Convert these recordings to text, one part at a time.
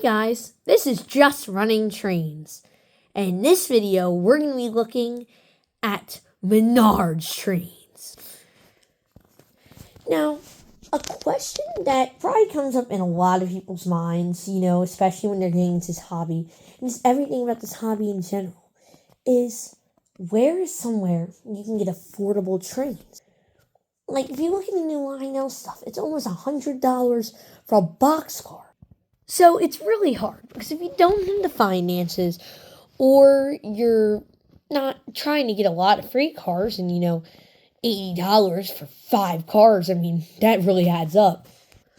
guys, this is Just Running Trains. And in this video, we're going to be looking at Menards trains. Now, a question that probably comes up in a lot of people's minds, especially when they're getting into this hobby, and just everything about this hobby in general, is where is somewhere you can get affordable trains? Like, if you look at the new Lionel stuff, it's almost $100 for a boxcar. So it's really hard, because if you don't have the finances, or you're not trying to get a lot of free cars, and $80 for 5 cars, that really adds up.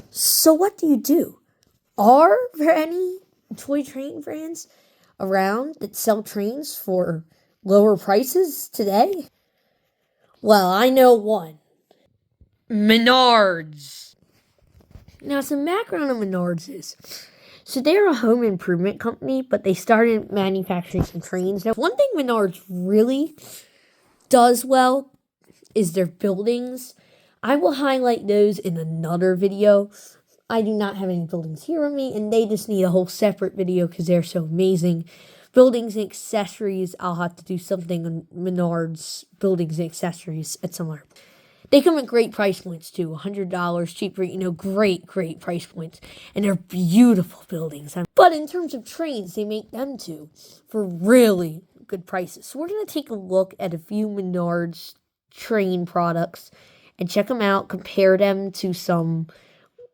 So what do? Are there any toy train brands around that sell trains for lower prices today? Well, I know one. Menards. Now, some background on Menards is, so they're a home improvement company, but they started manufacturing some trains. Now, one thing Menards really does well is their buildings. I will highlight those in another video. I do not have any buildings here with me, and they just need a whole separate video because they're so amazing. Buildings and accessories, I'll have to do something on Menards buildings and accessories at some other. They come at great price points, too. $100 cheaper, great price points. And they're beautiful buildings. But in terms of trains, they make them, too, for really good prices. So we're going to take a look at a few Menards train products and check them out, compare them to some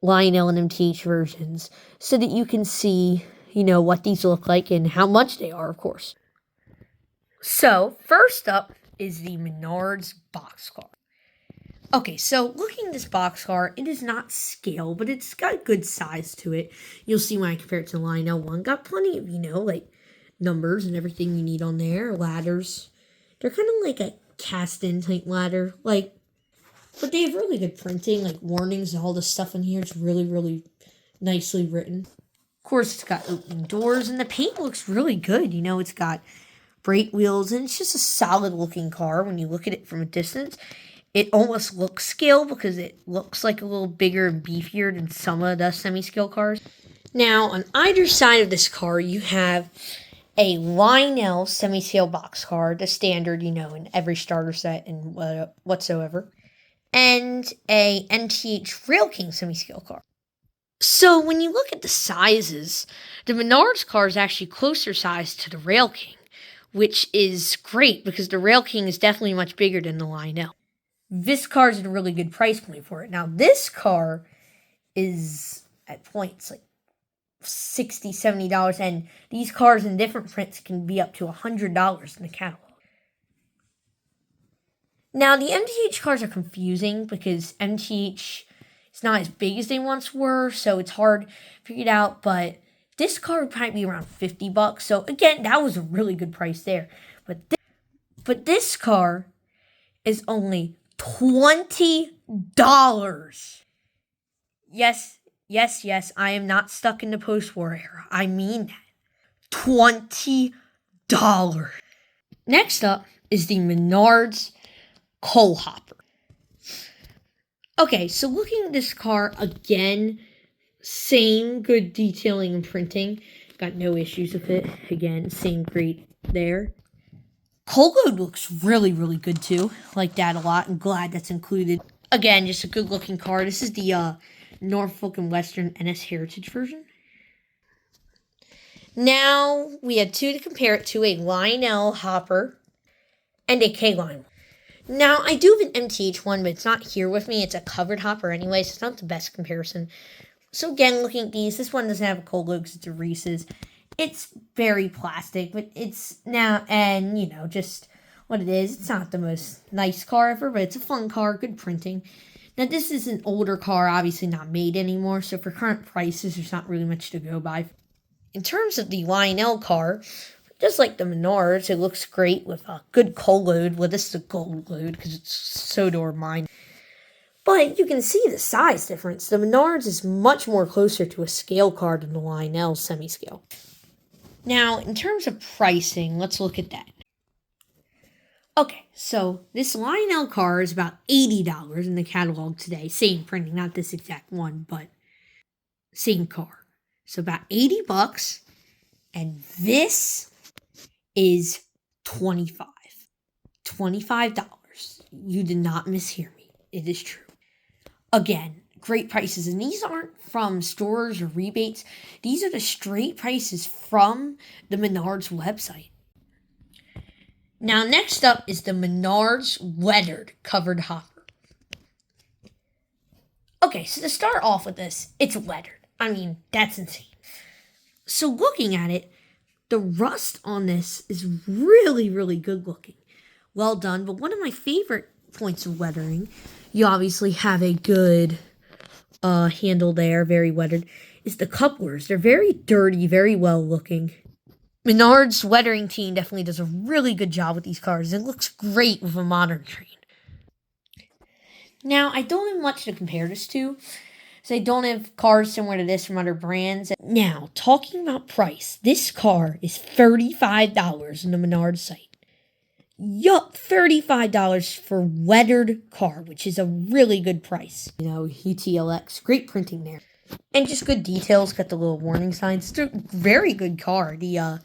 Lionel and MTH versions, so that you can see, what these look like and how much they are, of course. So, first up is the Menards boxcar. Okay, so looking at this boxcar, it is not scale, but it's got good size to it. You'll see when I compare it to the Lionel one. Got plenty of, numbers and everything you need on there, ladders. They're kind of like a cast-in type ladder, but they have really good printing, warnings and all this stuff in here. It's really, really nicely written. Of course, it's got opening doors, and the paint looks really good. It's got brake wheels, and it's just a solid-looking car when you look at it from a distance. It almost looks scale because it looks like a little bigger and beefier than some of the semi-scale cars. Now, on either side of this car, you have a Lionel semi-scale boxcar, the standard, in every starter set and whatsoever, and a MTH Rail King semi-scale car. So, when you look at the sizes, the Menards car is actually closer size to the Rail King, which is great because the Rail King is definitely much bigger than the Lionel. This car is at a really good price point for it. Now, this car is at points $60, $70, and these cars in different prints can be up to $100 in the catalog. Now, the MTH cars are confusing because MTH is not as big as they once were, so it's hard to figure it out, but this car would probably be around $50. So, again, that was a really good price there. But this car is only $20. Yes, I am not stuck in the post-war era. I mean that. $20. Next up is the Menards Coal Hopper. Okay, so looking at this car, again, same good detailing and printing. Got no issues with it. Again, same great there. Coal load looks really, really good, too. Like that a lot. I'm glad that's included. Again, just a good-looking car. This is the Norfolk and Western NS Heritage version. Now, we have two to compare it to, a Lionel Hopper and a K-Line. Now, I do have an MTH one, but it's not here with me. It's a covered hopper anyway, so it's not the best comparison. So again, looking at these, this one doesn't have a coal load because it's a Reese's. It's very plastic, but it's now, and, just what it is. It's not the most nice car ever, but it's a fun car, good printing. Now, this is an older car, obviously not made anymore, so for current prices, there's not really much to go by. In terms of the Lionel car, just like the Menards, it looks great with a good coal load. Well, this is a gold load because it's so door mine. But you can see the size difference. The Menards is much more closer to a scale car than the Lionel semi-scale. Now, in terms of pricing, let's look at that. Okay, so this Lionel car is about $80 in the catalog today. Same printing, not this exact one, but same car. So about 80 bucks. And this is $25. $25. You did not mishear me. It is true. Again, great prices. And these aren't from stores or rebates. These are the straight prices from the Menards website. Now, next up is the Menards weathered covered hopper. Okay, so to start off with this, it's weathered. I mean, that's insane. So looking at it, the rust on this is really, really good looking. Well done. But one of my favorite points of weathering, you obviously have a good handle there, very weathered, is the couplers. They're very dirty, very well looking. Menards weathering team definitely does a really good job with these cars. It looks great with a modern train. Now, I don't have much to compare this to, so I don't have cars similar to this from other brands. Now, talking about price, this car is $35 on the Menards site. Yup, $35 for weathered car, which is a really good price. You know, UTLX, great printing there. And just good details, got the little warning signs. It's a very good car. I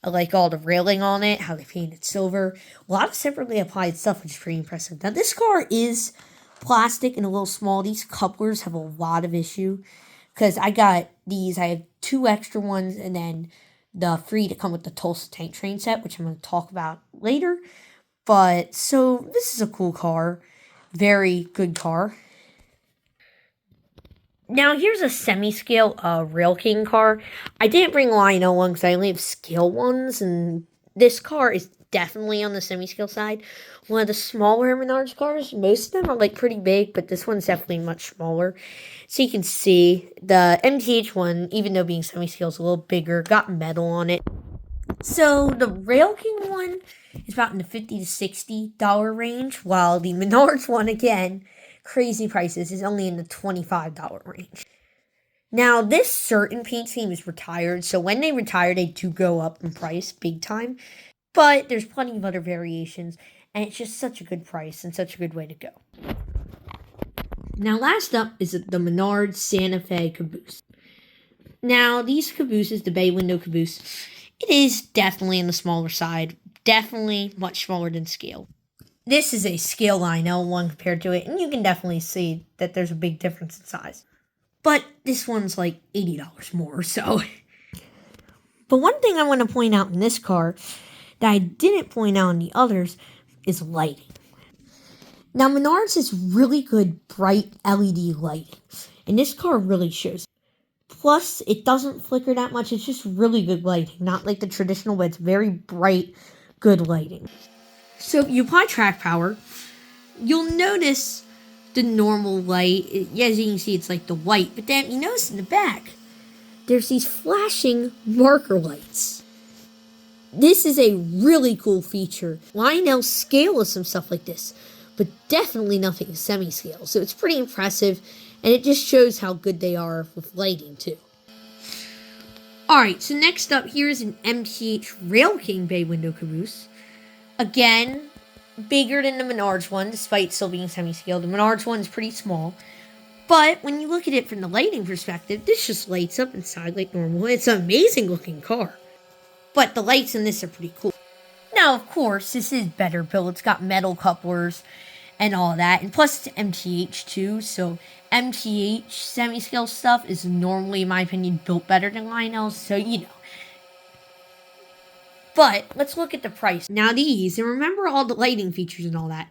like all the railing on it, how they painted silver. A lot of separately applied stuff, which is pretty impressive. Now, this car is plastic and a little small. These couplers have a lot of issue because I got these. I have 2 extra ones and then the free to come with the Tulsa tank train set, which I'm going to talk about later. But so this is a cool car, very good car. Now here's a semi-scale Rail King car. I didn't bring Lionel one because I only have scale ones, and this car is definitely on the semi-scale side. One of the smaller Menards cars, most of them are like pretty big, but this one's definitely much smaller. So you can see the MTH one, even though being semi-scale is a little bigger, got metal on it. So the Rail King one is about in the $50 to $60 range, while the Menards one, again, crazy prices, is only in the $25 range. Now, this certain paint scheme is retired, so when they retire, they do go up in price big time. But there's plenty of other variations, and it's just such a good price and such a good way to go. Now, last up is the Menards Santa Fe caboose. Now, these cabooses, the bay window caboose, it is definitely on the smaller side, definitely much smaller than scale. This is a scale Lionel one compared to it, and you can definitely see that there's a big difference in size. But this one's like $80 more, so. But one thing I want to point out in this car that I didn't point out in the others is lighting. Now, Menards has really good bright LED lighting, and this car really shows. Plus, it doesn't flicker that much. It's just really good lighting, not like the traditional, but it's very bright, good lighting. So if you apply track power, you'll notice the normal light. As you can see, it's like the white, but then you notice in the back, there's these flashing marker lights. This is a really cool feature. Lionel scale some stuff like this, but definitely nothing semi-scale. So it's pretty impressive, and it just shows how good they are with lighting too. Alright, so next up here is an MTH Rail King bay window caboose. Again, bigger than the Menards one, despite still being semi-scale. The Menards one is pretty small. But when you look at it from the lighting perspective, this just lights up inside like normal. It's an amazing looking car. But the lights in this are pretty cool. Now, of course, this is better built. It's got metal couplers and all that. And plus, it's MTH too. So MTH semi-scale stuff is normally, in my opinion, built better than Lionel's. So, you know. But let's look at the price. Now these, and remember all the lighting features and all that,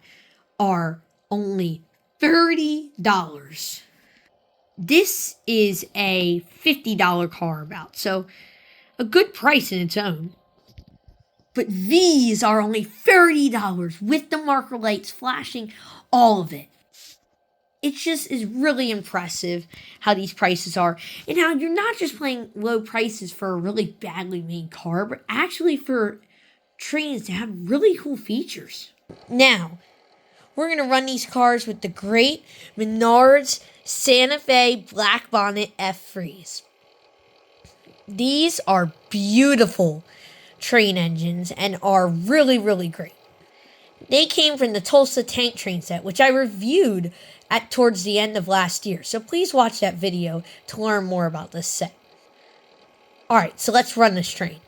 are only $30. This is a $50 car about, so a good price in its own. But these are only $30 with the marker lights flashing, all of it. It just is really impressive how these prices are, and how you're not just paying low prices for a really badly made car, but actually for trains that have really cool features. Now, we're going to run these cars with the great Menards Santa Fe Black Bonnet F3s. These are beautiful train engines and are really, really great. They came from the Tulsa tank train set, which I reviewed towards the end of last year. So please watch that video to learn more about this set. Alright, so let's run this train.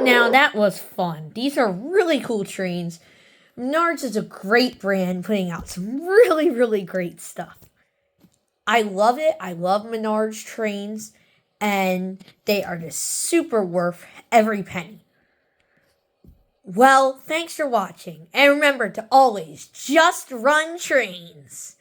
Now that was fun. These are really cool trains. Menards is a great brand putting out some really, really great stuff. I love it. I love Menards trains, and they are just super worth every penny. Well, thanks for watching, and remember to always just run trains.